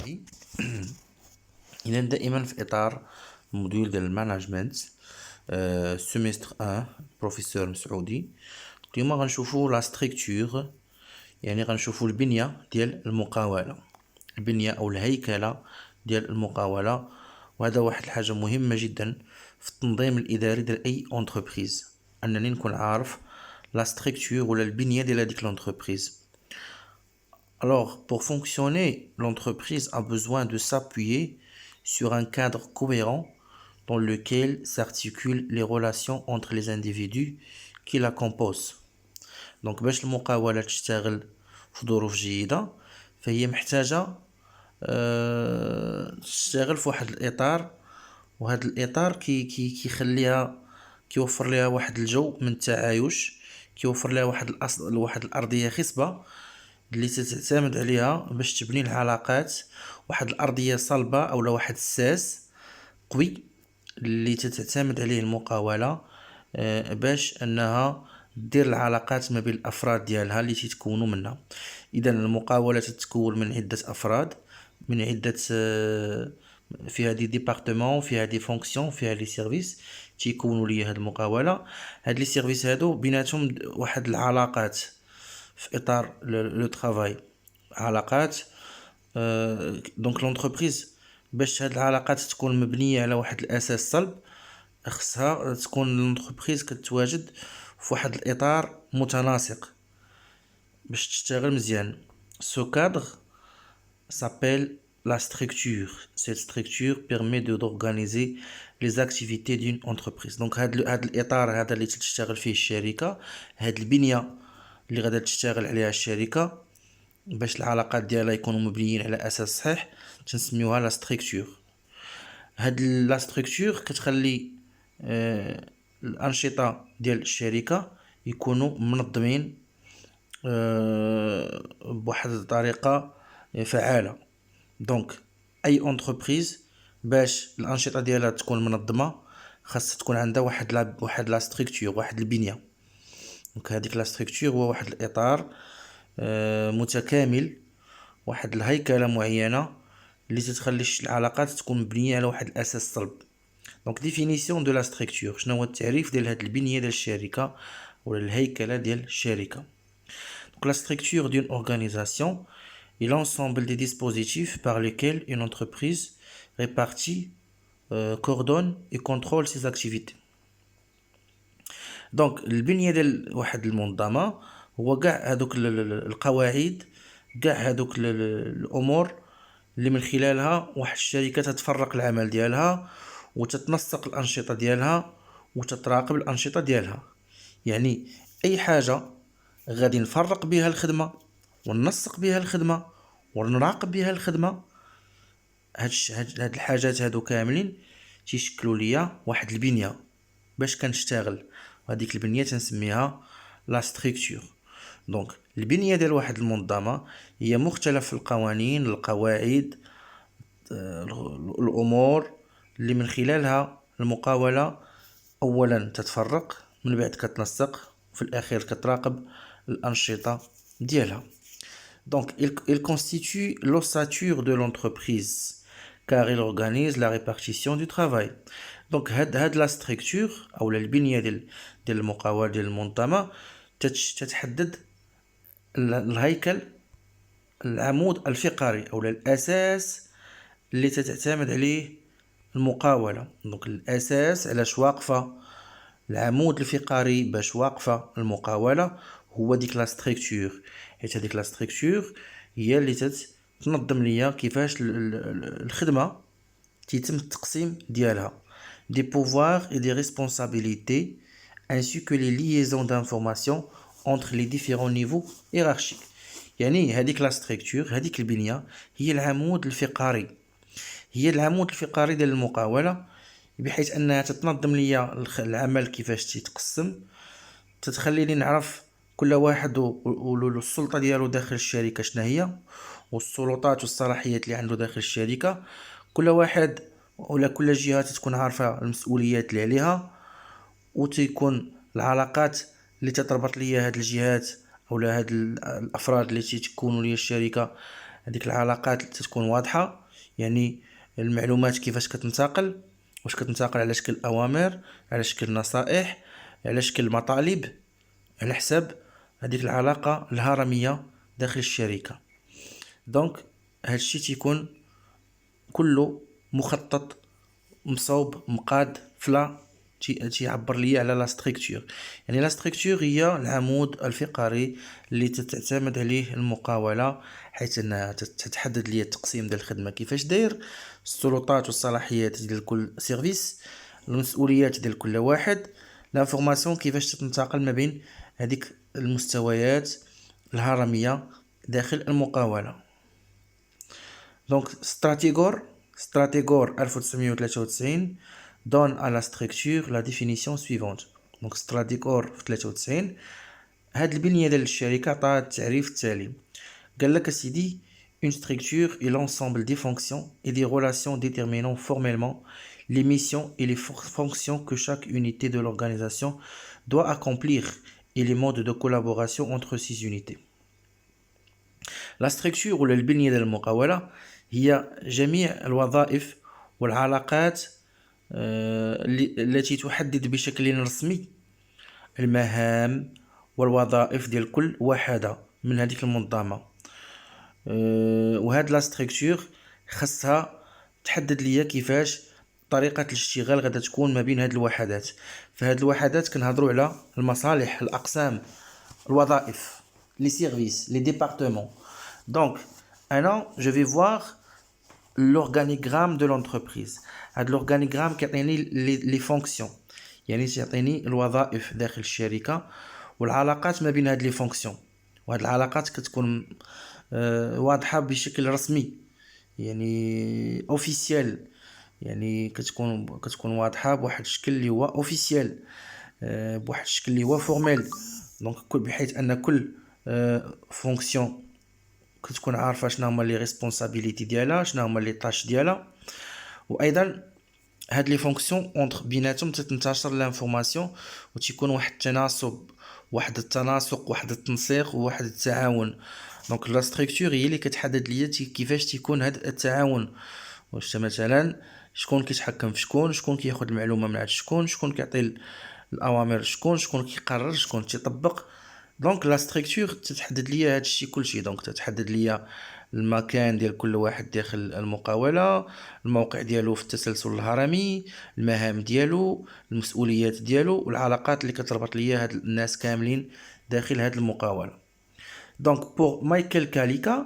ديالي إذا دائما في إطار موديول ديال المانجمنت سيمستر 1 بروفيسور مسعودي. اليوم غنشوفو لا ستركتور، يعني غنشوفو البنية ديال المقاولة، البنية أو الهيكلة ديال المقاولة. وهذا واحد الحاجة مهمة جدا في التنظيم الإداري ديال أي أونتربريز، أنني نكون عارف لا ستركتور ولا البنية ديال هاديك l'entreprise. Alors, pour fonctionner, l'entreprise a besoin de s'appuyer sur un cadre cohérent dans lequel s'articulent les relations entre les individus qui la composent. Donc, باش المقاولة تشتغل في ظروف جيدة فهي محتاجة تشتغل في واحد الإطار، وهذا الإطار كيخليها كيوفر لها واحد الجو من التعايش، كيوفر لها واحد الأرضية خصبة اللي تعتمد عليها باش تبني العلاقات، واحد الأرضية صلبة أو واحد الساس قوي اللي تعتمد عليه المقاولة باش أنها دير العلاقات ما بين الأفراد ديالها اللي تتكونوا منها. إذا المقاولة تتكون من عدة أفراد، من عدة فيها دي ديبارتمون، فيها دي فونكسيون، فيها لي سيرفيس تيكونوا ليا هاد المقاولة. هاد لي سيرفيس هادو بيناتهم واحد العلاقات في اطار لو ترافاي، علاقات. دونك لونتربريز باش هاد العلاقات تكون مبنيه على واحد الاساس صلب، خصها تكون لونتربريز كتواجد في واحد الاطار متناسق باش تشتغل مزيان. سو كادر s'appelle la structure. Cette structure permet d'organiser les activités d'une entreprise. Donc هاد الاطار هذا اللي تشتغل فيه الشركه، هاد البنيه اللي غادا تشتغل عليها الشركه باش العلاقات ديالها يكونوا مبنيين على اساس صحيح، تنسميوها لا ستركتور. هاد لا ستركتور كتخلي الانشطه ديال الشركه يكونوا منظمين بواحد الطريقه فعاله. دونك اي اونتربريز باش الانشطه ديالها تكون منظمه خاص تكون عندها واحد لا ستركتور، واحد البنيه. دونك هذيك لا ستركتور هو واحد الاطار متكامل، واحد الهيكله معينه اللي تتخلي العلاقات تكون مبنيه على واحد الاساس صلب. دونك ديفينيسيون دو لا ستركتور، شنو هو التعريف ديال هاد البنيه ديال الشركه ولا الهيكله ديال الشركه. دونك لا ستركتور دون اورغانيزاسيون est l'ensemble des dispositifs par lesquels une entreprise répartit, coordonne et contrôle ses activités. دونك البنيه ديال واحد المنظمه هو كاع هذوك القواعد، كاع هذوك الامور اللي من خلالها واحد الشركه تتفرق العمل ديالها وتتنسق الانشطه ديالها وتتراقب الانشطه ديالها. يعني اي حاجه غادي نفرق بها الخدمه وننسق بها الخدمه ونراقب بها الخدمه، هاد الحاجات هادو كاملين تيشكلوا ليا واحد البنيه باش كنشتغل، وهذيك البنيه تنسميها لا ستركتور. دونك البنيه ديال واحد المنظمه هي مختلف القوانين، القواعد، الامور اللي من خلالها المقاوله اولا تتفرق، من بعد كتنسق، وفي الاخير كتراقب الانشطه ديالها. Donc, il constitue l'ossature de l'entreprise car il organise la répartition du travail. Donc, هاد la structure أو البنية ديال المقاولة ديال المنظمة تتحدد الهيكل، العمود الفقري أو الأساس اللي تتعتمد عليه المقاولة. دونك الأساس علاش واقفة، العمود الفقري باش واقفة المقاولة هو ديك لا ستركتور، حيت هذيك لا ستركتور هي اللي تنظم ليا كيفاش الخدمه تيتم التقسيم ديالها، دي بوفوار اي دي ريسبونسابيليتي ainsi que les liaisons d'informations entre les différents niveaux hiérarchiques. يعني هذيك لا ستركتور، هذيك البنيه هي العمود الفقري، هي العمود الفقري ديال المقاوله، بحيث انها تتنظم ليا العمل كيفاش تيتقسم، تتخليني نعرف كل واحد والسلطه ديالو داخل الشركه شنو هي، والسلطات والصلاحيات اللي عنده داخل الشركه. كل واحد ولا كل جهه تكون عارفه المسؤوليات اللي عليها، وتيكون العلاقات اللي تتربط ليا هاد الجهات او هاد الافراد اللي تيكونوا ليا الشركه هذيك العلاقات تتكون واضحة، يعني المعلومات كيفاش كتنتقل، واش كتنتقل على شكل أوامر، على شكل نصائح، على شكل مطالب، على حساب هذيك العلاقة الهرمية داخل الشركة. دونك هادشي تيكون كله مخطط مصوب مقاد فلا تيعبر ليا على لا ستركتور. يعني لا ستركتور هي العمود الفقري اللي تعتمد عليه المقاولة، حيث انها تتحدد ليا التقسيم ديال الخدمة كيفاش داير، السلطات والصلاحيات ديال كل سيرفيس، المسؤوليات ديال كل واحد، لانفورماسيون كيفاش تنتقل ما بين هذيك المستويات الهرمية داخل المقاولة. Donc, Stratégor 1993 donne à la structure la définition suivante. Donc, Stratégor 93 هاد البنية ديال الشركة عطاها التعريف التالي. قال لك سيدي: une structure est l'ensemble des fonctions et des relations déterminant formellement les missions et les fonctions que chaque unité de l'organisation doit accomplir et les modes de collaboration entre ces unités. La structure ولا البنية ديال المقاولة هي جميع الوظائف والعلاقات التي تحدد بشكل رسمي المهام والوظائف ديال كل وحدة من هذيك المنظمة. وهاد لا ستركتور خاصها تحدد ليا كيفاش طريقة الاشتغال غادا تكون ما بين هاد الوحدات. فهاد الوحدات كنهضروا على المصالح، الأقسام، الوظائف، لي سيرفيس، لي ديبارتمون. Donc, alors, je vais voir l'organigramme de l'entreprise. هذا l'organigramme كيعطيني les fonctions، يعني تيعطيني الوظائف داخل الشركة والعلاقات ما بين هاد لي فونكسيون. وهاد العلاقات كتكون واضحة بشكل رسمي، يعني اوفيسيال، يعني كتكون واضحة بواحد الشكل اللي هو اوفيسيال، بواحد الشكل اللي هو فورميل. دونك بحيث ان كل فونكسيون كتكون عارفه شنو هما لي ريسبونسابيلتي ديالها، شنو هما لي طاش ديالها. وايضا هاد لي فونكسيون اونتر بيناتهم تتنتشر لانفورماسيون وتيكون واحد التناسب، واحد التناسق، واحد التنسيق، وواحد التعاون. دونك لا ستركتور هي اللي كتحدد ليا كيفاش تيكون هاد التعاون. واش مثلا شكون كيتحكم في شكون كياخد المعلومه من عند شكون كيعطي الاوامر شكون كيقرر، شكون تيطبق. دونك لا ستركتور تتحدد ليا هادشي كلشي. دونك تتحدد ليا المكان ديال كل واحد داخل المقاولة، الموقع ديالو في التسلسل الهرمي، المهام ديالو، المسؤوليات ديالو، والعلاقات اللي كتربط ليا هاد الناس كاملين داخل هاد المقاولة. دونك بور مايكل كاليكا،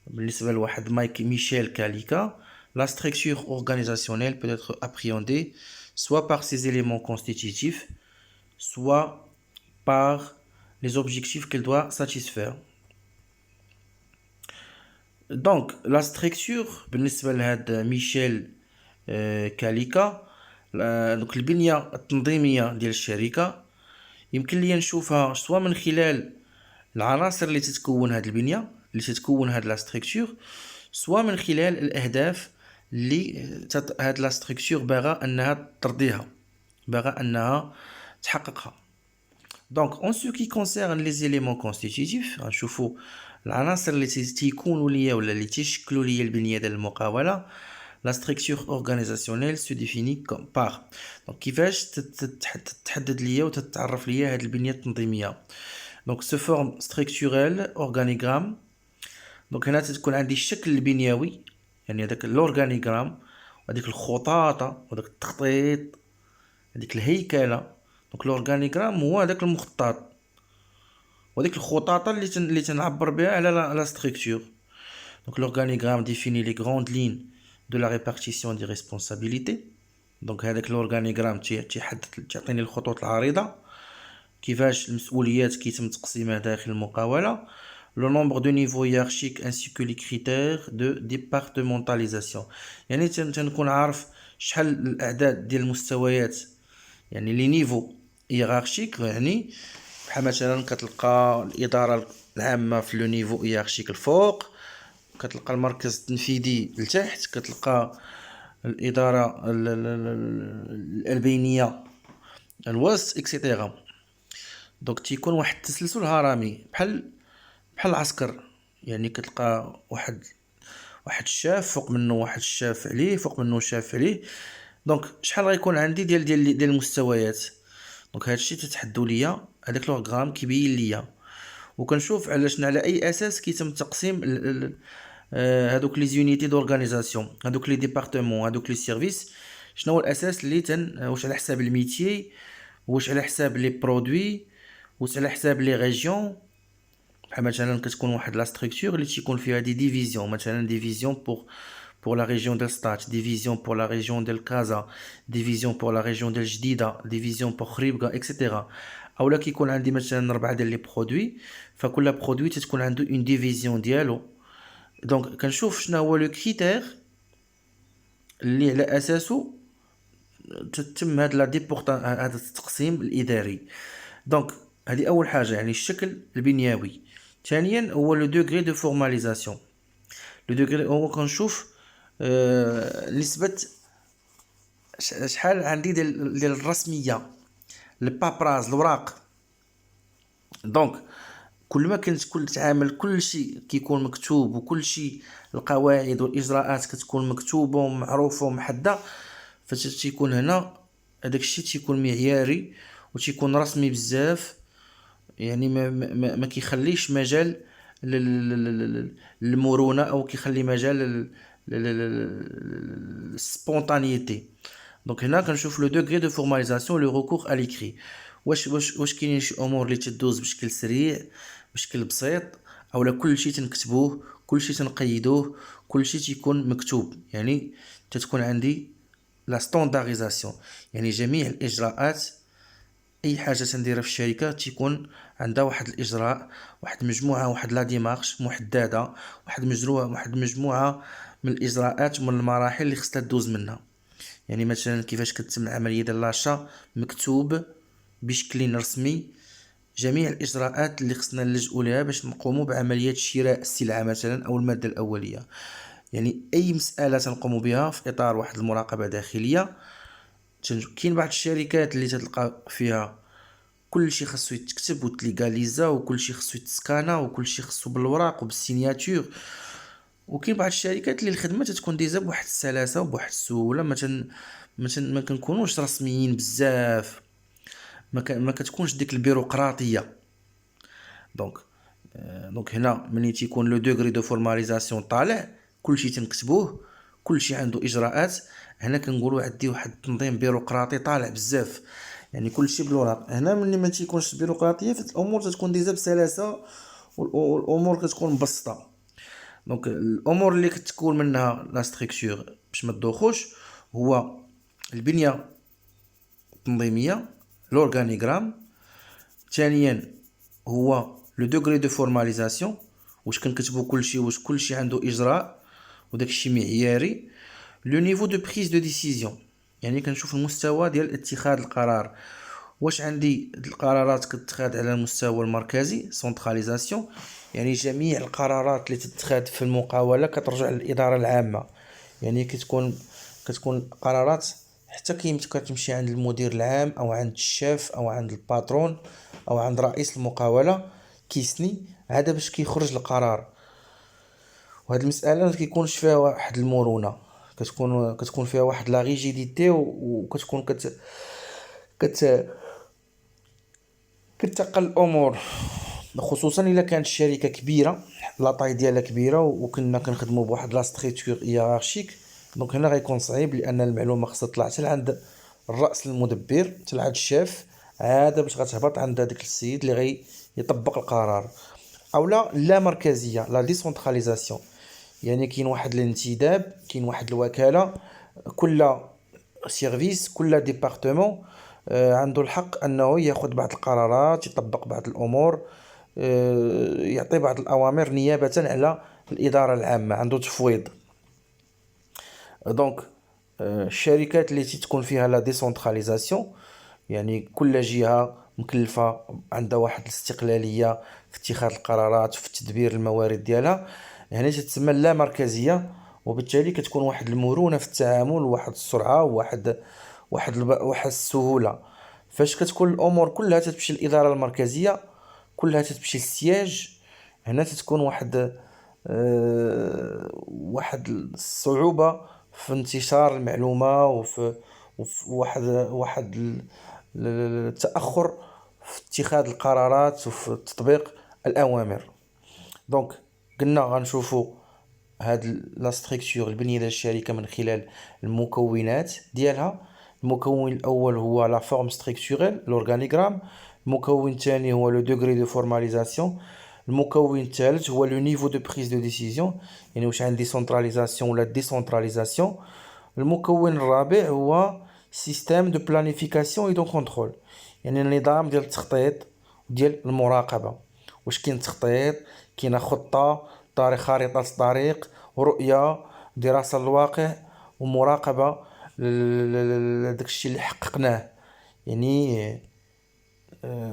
بالنسبة لواحد ميشيل كاليكا، la structure organisationnelle peut être appréhendée soit par ses éléments constitutifs, soit par les objectifs qu'elle doit satisfaire. Donc la structure بالنسبة لهاد ميشيل كاليكا، دونك البنية التنظيمية ديال الشركة يمكن ليا نشوفها سواء من خلال العناصر اللي تتكون هاد البنية، اللي تتكون هاد لا ستركتور، سواء من خلال الأهداف اللي هاد لا ستركتور باغا انها ترضيها، باغا انها تحققها. دونك en ce qui concerne les éléments constitutifs، غنشوفوا العناصر اللي تيكونوا ليا ولا اللي تيشكلوا ليا البنية ديال المقاولة. la structure organisationnelle se définit comme par، دونك كيفاش تحدد ليا وتتعرف ليا هاد البنية التنظيمية. دونك se forme structurel organigramme. دونك هنا تتكون عندي الشكل البنيوي، يعني هذاك الاورغانيغرام، وهذيك الخطاطة، وهذاك التخطيط، هذيك الهيكلة. دونك الاورغانيغرام هو هذاك المخطط، وهذيك الخطاطة اللي تنعبر بها على لا ستركتور. دونك الاورغانيغرام définit les grandes lignes de la répartition des responsabilités. دونك هذاك الاورغانيغرام تعطيني الخطوط العريضة كيفاش المسؤوليات كيتم تقسيمها داخل المقاولة، le nombre de niveaux hiérarchiques ainsi que les critères de départementalisation. يعني تنكون عارف شحال الاعداد ديال المستويات، يعني لي نيفو هيرارشيك. يعني بحال مثلا كتلقى الاداره العامه في لو نيفو هيرارشيك الفوق، كتلقى المركز التنفيذي لتحت، كتلقى الاداره البينيه الوسط اكسيتيرا. دونك تيكون واحد التسلسل هرمي بحال العسكر، يعني كتلقى واحد الشاف فوق منه، واحد الشاف عليه فوق منه، شاف عليه. دونك شحال غيكون عندي ديال المستويات. دونك هادشي تتحدو ليا هذاك لوغرام كيبين ليا، وكنشوف على اي اساس كيتم تقسيم هادوك لي زونيتي دورغانيزاسيون، هادوك لي ديبارتمون، هادوك لي سيرفيس. شنو هو الاساس اللي واش على حساب الميتيي، واش على حساب لي برودوي، واش على حساب لي ريجيون. بحال مثلا كتكون واحد لا ستركتور اللي تيكون فيها دي ديفيزيون، مثلا ديفيزيون pour la région ديال ستات، ديفيزيون pour la région ديال كازا، ديفيزيون pour la région ديال جديدة، ديفيزيون pour خريبكا اكسيتيرا. اولا كيكون عندي مثلا 4 ديال لي برودوي، فكل برودوي تتكون عنده اون ديفيزيون ديالو. دونك كنشوف شنو هو لو كريتير اللي على اساسه تتم هاد لا هذا التقسيم الاداري. دونك هذه اول حاجه، يعني الشكل البنيوي. ثانيا هو لو دوغري دو فورماليزاسيون. لو دوغري هو كنشوف نسبه شحال عندي ديال الرسميه، البابراز، الوراق. دونك كل ما كنت تعامل كل شيء كيكون مكتوب، وكل شيء القواعد والاجراءات كتكون مكتوبه ومعروفه ومحدده، فتيكون هنا هذاك الشيء تيكون معياري وتيكون رسمي بزاف. يعني ما كيخليش مجال للمرونه، او كيخلي مجال للسبونطانيتي. دونك هنا كنشوف لو دوغري دو فورماليزاسيون لو ريكور ا ليكري. واش كاينين شي امور اللي تدوز بشكل سريع، بشكل بسيط، اولا كلشي تنكتبوه، كلشي تنقيدوه، كلشي تيكون مكتوب. يعني تتكون عندي لا ستاندارديزاسيون، يعني جميع الاجراءات، اي حاجه تنديرها في الشركه تيكون عندها واحد الاجراء، واحد مجموعه، واحد لا ديمارش محدده، واحد مجموعه من الاجراءات ومن المراحل اللي خصها تدوز منها. يعني مثلا كيفاش كتتم العمليه ديال لاشا، مكتوب بشكل رسمي جميع الاجراءات اللي خصنا نلجؤوا لها باش نقوموا بعمليه شراء السلعه مثلا او الماده الاوليه. يعني اي مساله تنقوموا بها في اطار واحد المراقبه داخليه. كاين بعض الشركات اللي تلقى فيها كلشي خاصو يتكتب وتليغاليزا، وكلشي خاصو يتسكانا، وكلشي خاصو بالوراق وبالسيناتور. وكاين بعض الشركات اللي الخدمه تتكون ديزا بواحد السلاسه وبواحد السهوله، ما كنكونوش رسميين بزاف، ما كتكونش ديك البيروقراطيه. دونك هنا ملي تيكون لو دوغري دو فورماليزاسيون طالع، كلشي تنكتبوه، كلشي عنده اجراءات. هنا كنقولوا عندي واحد التنظيم بيروقراطي طالع بزاف، يعني كلشي بالوراق. هنا ملي ما تيكونش بيروقراطيه، فالامور تتكون ديزا بسلاسه، والامور كتكون مبسطه. دونك الامور اللي كتكون منها لا ستركتور باش ما تدوخوش، هو البنيه التنظيميه، لورغانيغرام. ثانيا هو لو دوغري دو فورماليزاسيون، واش كنكتبوا كلشي، واش كلشي عنده اجراء وداك الشيء معياري. لو نيفو دو بريز دو ديسيزيون، يعني كنشوف المستوى ديال اتخاذ القرار، واش عندي القرارات كتتخذ على المستوى المركزي سنتراليزاسيون، يعني جميع القرارات اللي تتخذ في المقاولة كترجع للإدارة العامة. يعني كتكون قرارات حتى كتمشي عند المدير العام او عند الشاف او عند الباترون او عند رئيس المقاولة، كيسني هذا باش كيخرج القرار. وهاد المسألة ما كيكونش فيها واحد المرونة، كتكون فيها واحد لا ريجيديتي، وكتكون كتقل الامور، خصوصا الا كانت الشركه كبيره، لاطاي ديالها كبيره، وكنا كنخدموا بواحد لا ستركتور هيرارشيك. دونك هنا غيكون صعيب، لان المعلومه خصها تطلع حتى لعند الراس المدبر، حتى لعند الشاف، عاد باش غتهبط عند هذاك السيد اللي غيطبق القرار. او لا مركزيه، لا ديسونتراليزاسيون، يعني كاين واحد الانتداب، كاين واحد الوكاله، كل سيرفيس، كل ديبارتمون عنده الحق انه ياخذ بعض القرارات، يطبق بعض الامور، يعطي بعض الاوامر نيابه على الاداره العامه، عنده تفويض. دونك الشركات اللي تكون فيها لا ديسونتراليزاسيون، يعني كل جهه مكلفه عندها واحد الاستقلاليه في اتخاذ القرارات وفي تدبير الموارد ديالها، يعني تتسمى لا مركزيه. وبالتالي كتكون واحد المرونه في التعامل، وواحد السرعه، وواحد السهوله. فاش كتكون الامور كلها تتمشي للاداره المركزيه، كلها تتمشي للسياج، هنا تتكون واحد واحد الصعوبة في انتشار المعلومة، وفي التأخر في اتخاذ القرارات وفي تطبيق الأوامر. دونك قلنا غنشوفو هاد لا ستركتور، البنية ديال الشركة، من خلال المكونات ديالها. المكون الأول هو لا فورم ستركتوريل، لورغانيغرام. المكون الثاني هو لو دوغري دو فورماليزاسيون. المكون الثالث هو لو نيفو دو بريز دو ديسيزيون، يعني واش عندي سنتراليزاسيون ولا ديسنتراليزاسيون. المكون الرابع هو سيستيم دو بلانيفيكاسيون اي دو كونترول، يعني النظام ديال التخطيط وديال المراقبة. واش كاين تخطيط، كاينه خطة، خريطة طريق، رؤية، دراسة للواقع، ومراقبة لداكشي اللي حققناه. يعني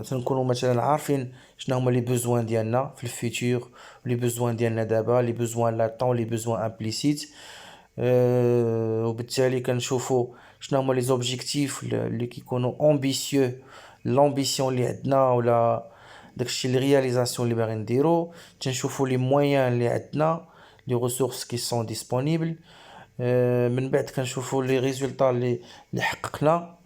تنكونوا مثلا عارفين شنو هما لي بوزوان ديالنا في الفيتور، لي بوزوان ديالنا دابا، لي بوزوان لاتون، لي بوزوان امبليسيت. وبالتالي كنشوفوا شنو هما لي زوبجيكتيف اللي كيكونوا امبيسيو، لامبيسيون اللي عندنا ولا داكشي اللي رياليزاسيون اللي باغي نديرو. تنشوفوا لي مويان اللي عندنا، لي ريسورس كي سون ديسپونيبل. من بعد كنشوفوا لي ريزولطا اللي حققنا،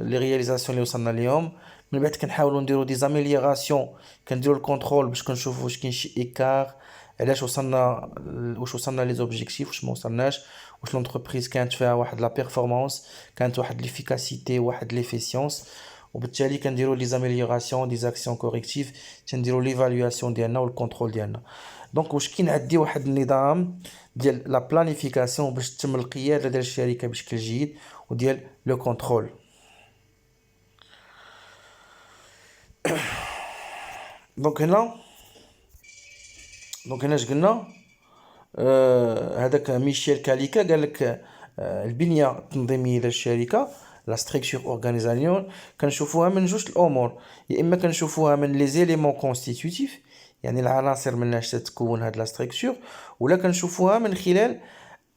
لي رياليزاسيون اللي وصلنا ليهم. من بعد كنحاولوا نديروا دي زاميليوراسيون، كنديروا الكونترول باش كنشوفوا واش كاين شي ايكار، علاش وصلنا، واش وصلنا لي زوبجيكتيف، واش ما وصلناش، واش لونتربريز كانت فيها واحد لا بيرفورمانس، كانت واحد ليفيكاسيتي، واحد ليفيسيونس. وبالتالي كنديروا لي زاميليوراسيون، دي زاكسيون كوريكتيف، تنديروا ليفالواسيون ديالنا والكونترول ديالنا. دونك واش كاين عندي واحد النظام ديال لا بلانيفيكاسيون باش تتم القياده ديال الشركه بشكل جيد، وديال لو كونترول. دونك هنا اش قلنا؟ هذاك ميشيل كاليكا قال لك البنيه التنظيميه ديال الشركه، لا ستركتور اورغانيزاسيون، كنشوفوها من جوج الامور. يا اما كنشوفوها من لي زيليمون كونستيتوتيف، يعني العناصر مناش تتكون هاد لا ستركتور، ولا كنشوفوها من خلال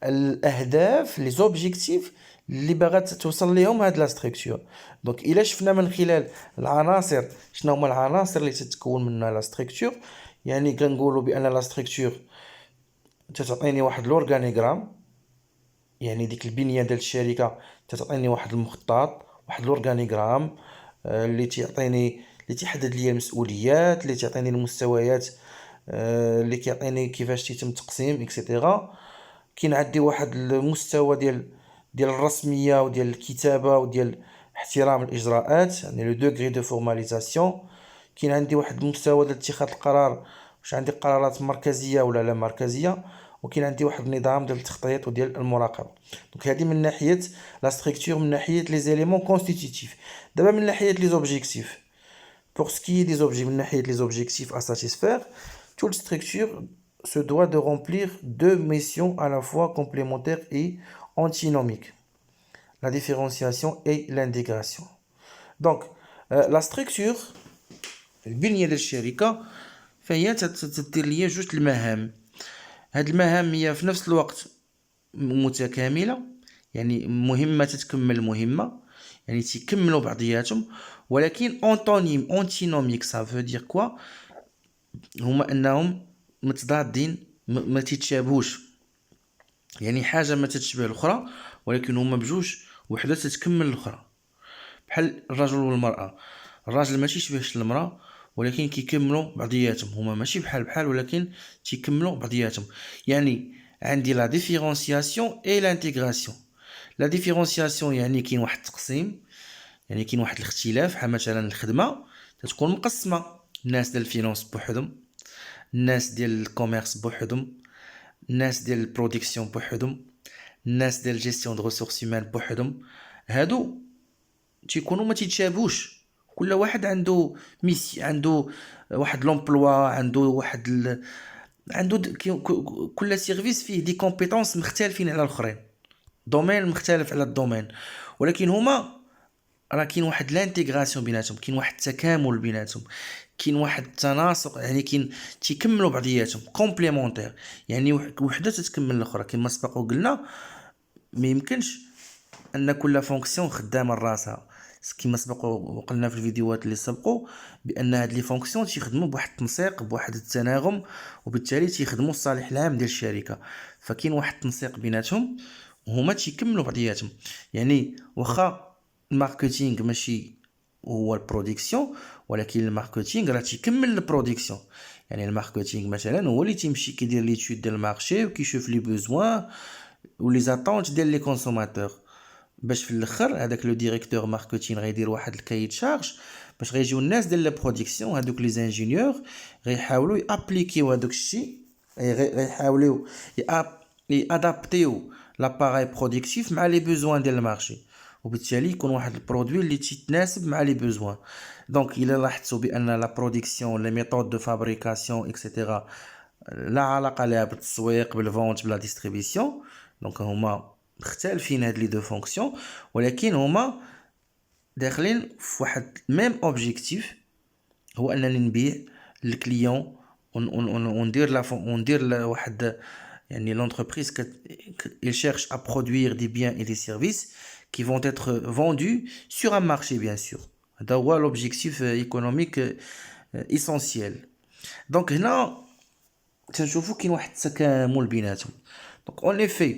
الاهداف، لي زوبجيكتيف اللي باغا توصل ليهم هاد لا ستركتور. دونك الا شفنا من خلال العناصر شنو هما العناصر اللي تتكون منها لا ستركتور، يعني كنقولوا بان لا ستركتور تتعطيني واحد لورغانيغرام، يعني ديك البنيه ديال الشركه تتعطيني واحد المخطط، واحد لورغانيغرام اللي تيعطيني، اللي تيحدد لي المسؤوليات، اللي تعطيني المستويات، اللي كيعطيني كيفاش تيتم التقسيم اكسيتيرا. كاين عندي واحد المستوى ديال الرسميه وديال الكتابه وديال احترام الاجراءات، يعني لو دوغري دو فورماليزاسيون. كاين عندي واحد المستوى ديال اتخاذ القرار، واش عندي قرارات مركزيه ولا لا مركزيه. وكاين عندي واحد النظام ديال التخطيط وديال المراقبه. دونك هذه من ناحيه لا ستركتور، من ناحيه لي زيليمون كونستيتيتيف. دابا من ناحيه لي زوبجيكتيف، pour ce qui est des objectifs, من ناحيه les objectifs à satisfaire, toute structure se doit de remplir deux missions à la fois complémentaires et antinomiques: la différenciation et l'intégration. Donc la structure، البنيه ديال الشركه، فهي تدير ليا جوج المهام. هاد المهام هي في نفس الوقت متكامله، يعني مهمه تتكمل مهمه، يعني تيكملوا بعضياتهم، ولكن اونتونيم اونتينوميك. سا فو دير كوا؟ هما انهم متضادين، ما تيتشابهوش، يعني حاجه ما تتشبه الاخرى، ولكن هما بجوج وحده تتكمل الاخرى. بحال الرجل والمراه، الراجل ماشي شبهش المراه، ولكن كيكملوا بعضياتهم. هما ماشي بحال ولكن تيكملوا بعضياتهم. يعني عندي لا ديفيرونسياسيون اي لانتيغراسيون. لا ديفيرونسياسيون يعني كاين واحد التقسيم، يعني كاين واحد الاختلاف. بحال مثلا الخدمه تتكون مقسمه، الناس ديال الفينانس بوحدهم، الناس ديال الكوميرس بوحدهم، الناس ديال البرودكسيون بوحدهم، الناس ديال جيستيون دو ريسورس هيومان بوحدهم. هادو تيكونوا ما تيتشابهوش، كل واحد عنده عنده واحد لومبلوا، عنده واحد عنده كل سيرفيس فيه دي كومبيتونس مختلفين على الاخرين، دومين مختلف على الدومين. ولكن هما راه كاين واحد لانتيغراسيون بيناتهم، كاين واحد التكامل بيناتهم، كاين واحد التناسق، يعني كاين تيكملوا بعضياتهم، كومبليمونتير، يعني وحده تتكمل الاخرى. كما سبق وقلنا، ما يمكنش ان كل فونكسيون خدامه راسها، كما سبق وقلنا في الفيديوهات اللي سبقوا بان هاد لي فونكسيون تيخدموا بواحد التنسيق بواحد التناغم، وبالتالي تيخدموا الصالح العام ديال الشركه. فكاين واحد التنسيق بيناتهم وهما تيكملوا بعضياتهم. يعني واخا الماركتينغ ماشي هو البرودكسيون، ولكن الماركتينغ راه تيكمل البرودكسيون. يعني الماركتينغ مثلا هو اللي تيمشي كيدير ليتود ديال المارشي وكيشوف لي بوزوان ولي زاتونت ديال لي كونسوماتور، باش في الاخر هذاك لو ديريكتور ماركتينغ غيدير واحد الكايد شارج باش غيجيو الناس ديال لا برودكسيون، هذوك لي زانجينيور غيحاولوا يابليكيو هذاك الشيء، غيحاولوا يادابتيو لاباراي برودكتيف مع لي بوزوان ديال المارشي، وبالتالي يكون واحد البرودوي اللي تيتناسب مع لي بوزوان. دونك الا لاحظتوا بان لا برودكسيون لي ميثود دو فابريكاسيون اكسيتيرا لا علاقه لها بالتسويق بالفونت بلا ديستريبيسيون، دونك هما مختلفين هاد لي دو فونكسيون، ولكن هما داخلين في واحد ميم اوبجيكتيف، هو انني نبيع للكليون وندير واحد يعني l'entreprise il cherche à produire des biens et des services qui vont être vendus sur un marché bien sûr. هذا هو l'objectif économique essentiel. donc هنا تنشوفوا كاين واحد التكامل بيناتهم. donc en effet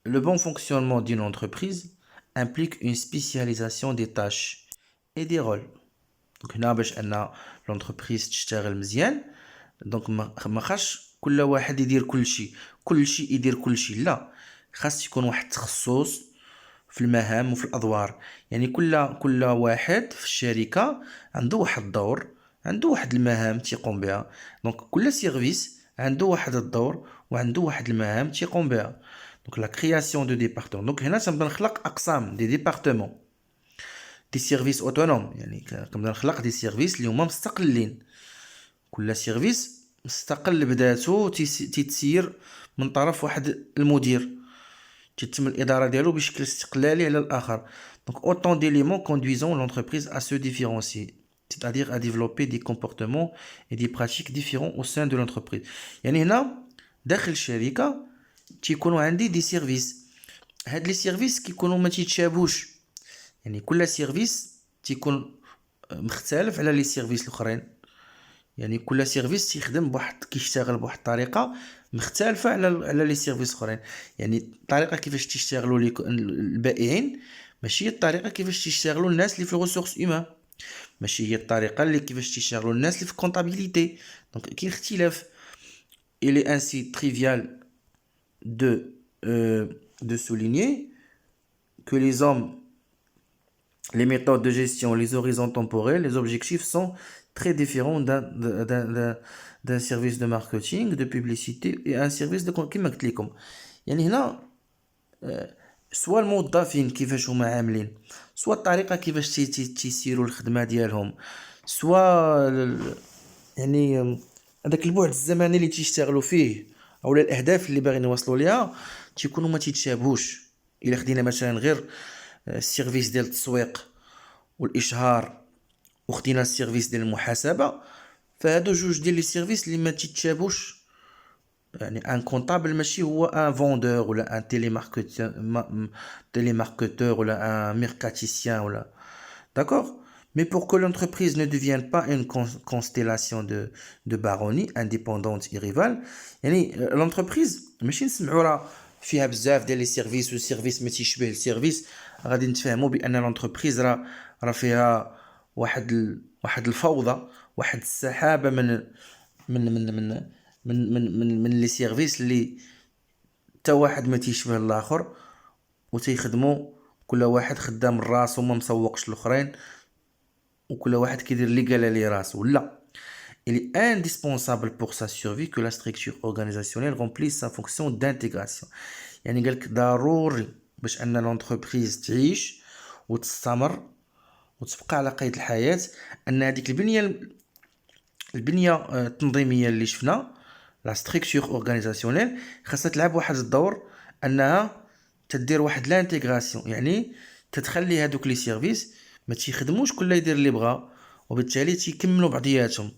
le bon fonctionnement d'une entreprise implique une spécialisation des tâches et des rôles. donc هنا باش ان l'entreprise تشتغل مزيان، دونك ما خاصش كل واحد يدير كل شيء يدير كل شيء، لا، خاص يكون واحد التخصص في المهام وفي الادوار. يعني كل واحد في الشركه عنده واحد الدور، عنده واحد المهام تيقوم بها. دونك كل سيرفيس عنده واحد الدور وعنده واحد المهام تيقوم بها. دونك لا كرياسيون دو ديبارتمون، دونك هنا تنبدا نخلق اقسام دي ديبارتمون دي سيرفيس اوتونوم، يعني كنبدا نخلق دي سيرفيس اللي هما مستقلين، كل سيرفيس مستقل بذاته تيتسير من طرف واحد المدير، تتم الاداره ديالو بشكل استقلالي على الاخر. donc autant d'éléments conduisant l'entreprise à se différencier, c'est-à-dire à développer des comportements et des pratiques différents au sein de l'entreprise. يعني هنا داخل الشركه تيكونوا عندي دي سيرفيس، هاد لي سيرفيس كيكونوا ما تيتشابهوش، يعني كل سيرفيس تيكون مختلف على لي سيرفيس الاخرين. يعني كل سيرفيس تيخدم كيشتغل بواحد الطريقه مختلفه على لي سيرفيس اخرين. يعني الطريقه كيفاش تيشتغلوا البائعين ماشي هي الطريقه كيفاش تيشتغلوا الناس اللي في الريسورس هيومان، ماشي هي الطريقه اللي كيفاش تيشتغلوا الناس اللي في الكونطابيليتي. دونك كاين اختلاف. il est ainsi trivial de souligner que les hommes, les méthodes de gestion, les horizons temporels, les objectifs sont très différents d'un service de marketing, de publicité et un service de كما قلت لكم. يعني هنا سواء الموظفين كيفاش هما عاملين، سواء الطريقه كيفاش تيسيروا الخدمه ديالهم، سواء يعني هذاك البعد الزمني اللي تيشتغلوا فيه او الاهداف اللي باغيين يوصلوا ليها تيكونوا ما تيتشابهوش. الا خدينا مثلا غير السيرفيس ديال التسويق والاشهار وخدينا السيرفيس ديال المحاسبه، فهادو جوج ديال لي سيرفيس اللي ما تيتشابهوش. يعني ان كونطابل ماشي هو ان فوندور ولا ان télémarketeur ولا ان ميركاتيسيان ولا d'accord. Mais pour que l'entreprise ne devienne pas une constellation de baronnies indépendantes et rivales, يعني l'entreprise ماشي نسمعوا راه فيها بزاف ديال لي سيرفيس والسيرفيس ما تيشبه السيرفيس، غادي نتفاهموا بان لونتربريز راه فيها واحد الفوضى، واحد السحابه من لي سيرفيس اللي حتى واحد ما تيشبه الاخر، وتيخدموا كل واحد خدام الراس وما مسوقش الاخرين، وكل واحد كيدير اللي قال ليه راسو. لا، il est indispensable pour sa survie que la structure organisationnelle remplisse sa fonction d'intégration. يعني قالك ضروري باش ان لونتربريز تعيش وتستمر وتبقى على قيد الحياه، ان هذيك البنيه التنظيميه اللي شفنا لا ستركتور اورغانيزاسيونيل خاصها تلعب واحد الدور، انها تدير واحد لانتيغراسيون، يعني تتخلي هذوك لي سيرفيس ما تيخدموش كل يدير اللي بغا، وبالتالي تيكملوا بعضياتهم.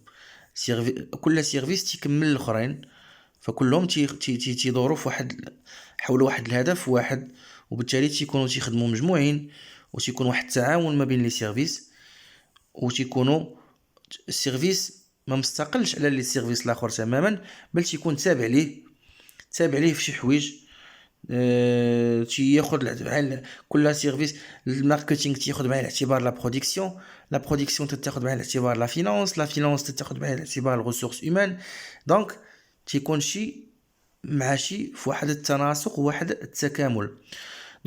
كل سيرفيس تيكمل الاخرين، فكلهم تيدوروا في حول واحد الهدف واحد، وبالتالي تيكونوا تيخدموا مجموعين، وتيكون واحد التعاون ما بين لي سيرفيس، وتيكونوا السيرفيس ما مستقلش على لي سيرفيس الاخر تماما، بل تيكون تابع ليه في شي حوايج. تياخد بعين كل سيرفيس. الماركتينغ تياخد بعين الاعتبار لا برودكسيون تاخد بعين الاعتبار لا فينانس تاخد بعين الاعتبار الريسورس هيومان. دونك تيكون شي مع شي في واحد التناسق وواحد التكامل.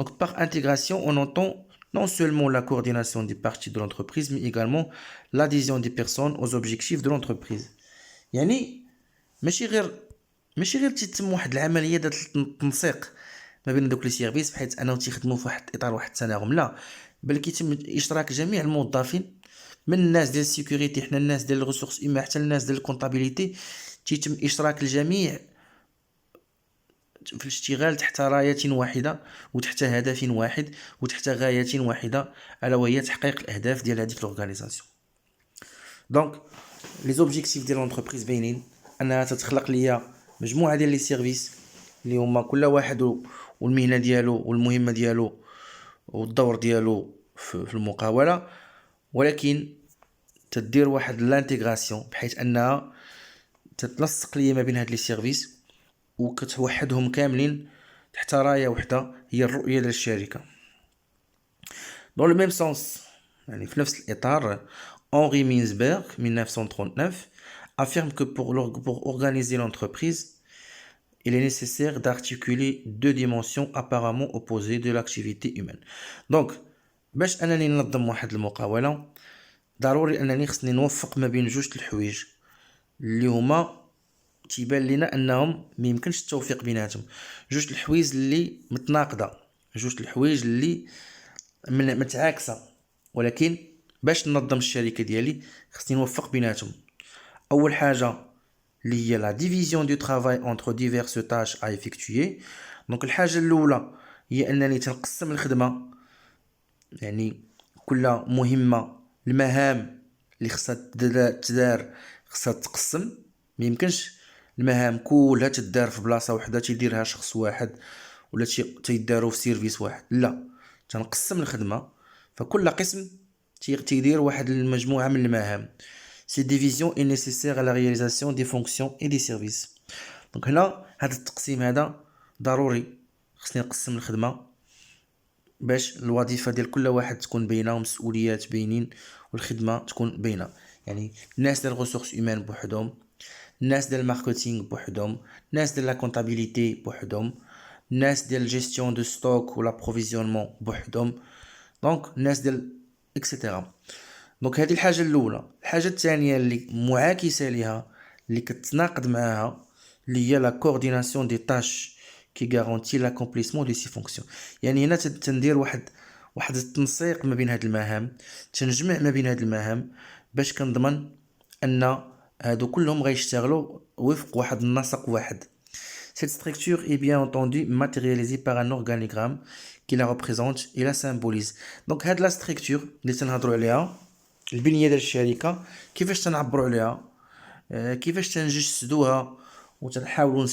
Donc par intégration, on entend non seulement la coordination des parties de l'entreprise, mais également l'adhésion des personnes aux objectifs de l'entreprise. يعني ماشي غير تتم واحد العمليه ديال التنسيق ما بين دوك لي سيرفيس بحيث انهم تيخدموا في واحد اطار واحد التناغم، لا، بل كيتم اشتراك جميع الموظفين، من الناس ديال السيكوريتي حنا الناس ديال الريسورس اما حتى الناس ديال الكونطابيليتي، تيتم اشتراك الجميع في الاشتغال تحت راية واحدة وتحت هدف واحد وتحت غاية واحدة، الا وهي تحقيق الاهداف ديال هذيك لورغانيزاسيون. دونك لي زوبجيكتيف ديال لونتربريز باينين، انها تتخلق ليا مجموعه ديال لي سيرفيس اللي هما كل واحد والمهنه ديالو والمهمه ديالو والدور ديالو في المقاوله، ولكن تدير واحد لانتيغراسيون بحيث انها تتنسق ليا ما بين هاد لي سيرفيس وكتوحدهم كاملين تحت رايه وحده هي الرؤيه ديال الشركه. dans le même sens يعني في نفس الاطار، Henri Mintzberg 1939 affirme que pour organiser l'entreprise, il est nécessaire d'articuler deux dimensions apparemment opposées de l'activité humaine. Donc باش انني ننظم واحد المقاوله ضروري انني خصني نوفق ما بين جوج الحوايج اللي هما تيبان لينا انهم ما يمكنش التوفيق بيناتهم، جوج الحوايج اللي متناقضه، جوج الحوايج اللي متعاكسه، ولكن باش ننظم الشركه ديالي خصني نوفق بيناتهم. اول حاجه اللي هي لا ديفيزيون دو ترافاي انتر ديفيرس تاش ا افيكتوي. دونك الحاجه الاولى هي انني تنقسم الخدمه، يعني كل مهمه المهام اللي خصها تدار خصها تقسم، ما يمكنش المهام كلها تدار في بلاصه واحده تيديرها شخص واحد ولا تيداروا في سيرفيس واحد، لا، تنقسم الخدمه، فكل قسم تيدير واحد المجموعه من المهام. Cette division est nécessaire à la réalisation des fonctions et des services. دونك هنا هذا التقسيم هذا ضروري، خصني نقسم الخدمه باش الوظيفه ديال كل واحد تكون باينه ومسؤوليات باينين والخدمه تكون باينه. يعني الناس ديال الريسورس هيومان بوحدهم، الناس ديال الماركتينغ بوحدهم، الناس ديال لا كونطابيليتي بوحدهم، الناس ديال الجيستيون دو ستوك ولا بروفيزيونمون بوحدهم، دونك الناس ديال اكسيتيرا. دونك هذه الحاجه الاولى. الحاجه الثانيه اللي معاكسه ليها اللي كتناقض معاها اللي هي لا كورديناسيون دي تاش كي غارونتي لاكومبليسمون دي سي فونكسيون. يعني هنا تندير واحد التنسيق ما بين هاد المهام، تنجمع ما بين هاد المهام باش كنضمن ان هادو كلهم غيشتغلوا وفق واحد النسق واحد. Cette structure est bien entendu matérialisée par un organigramme qui la représente et la symbolise. Donc هاد لا structure اللي تنهضروا عليها، البنيه ديال الشركه، كيفاش تنعبروا عليها، كيفاش تنجسدوها وتنحاولوا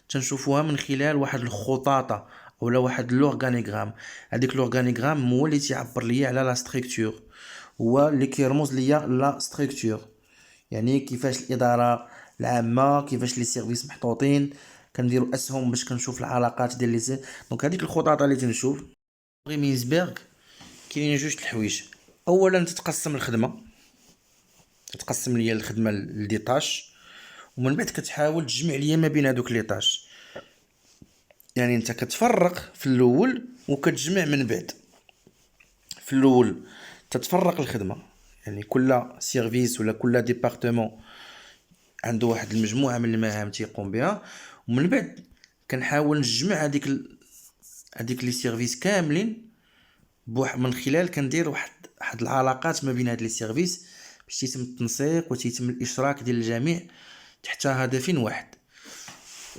تنشوفوها من خلال واحد الخطاطه ولا واحد لورغانيغرام. هذيك لورغانيغرام هو اللي تيعبر ليا على لا ستركتور، هو اللي كيرمز ليا لا ستركتور، يعني كيفاش الاداره العامه، كيفاش لي سيرفيس محطوطين، كنديروا اسهم باش كنشوف العلاقات ديال لي دونك هذيك الخطاطه اللي تنشوف. مينزبرغ كاينين جوج الحوايج. اولا تتقسم الخدمه، تتقسم ليا الخدمه لدي طاش، ومن بعد كتحاول تجمع ليا ما بين هذوك لي طاش. يعني انت كتفرق في الاول وكتجمع من بعد. في الاول تتفرق الخدمه، يعني كل سيرفيس ولا كل ديبارتمون عنده واحد المجموعه من المهام تيقوم بها، ومن بعد كنحاول نجمع هذيك لي سيرفيس كاملين من خلال كندير واحد العلاقات ما بين هاد لي سيرفيس باش يتم التنسيق وتيتم الاشراك ديال الجميع تحت هدف واحد.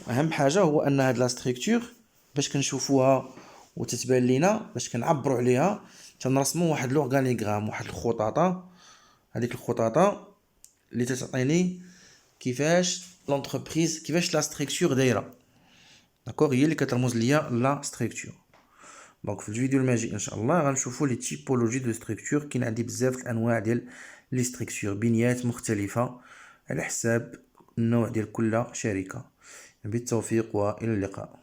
اهم حاجه هو ان هاد لا ستركتور باش كنشوفوها وتتبان لينا، باش كنعبروا عليها تنرسموا واحد لورغانيغرام، واحد الخطاطه. هذيك الخطاطه اللي تعطيني كيفاش لونتربريز، كيفاش لا ستركتور دايره، داكوغ، هي اللي كترمز ليا لا ستركتور. دونك في الفيديو الماجي ان شاء الله غنشوفوا لي تيبولوجي دو ستركتور. كاين عندي بزاف الانواع ديال لي ستركتور، بنيات مختلفه على حساب النوع ديال كل شركه. بالتوفيق والى اللقاء.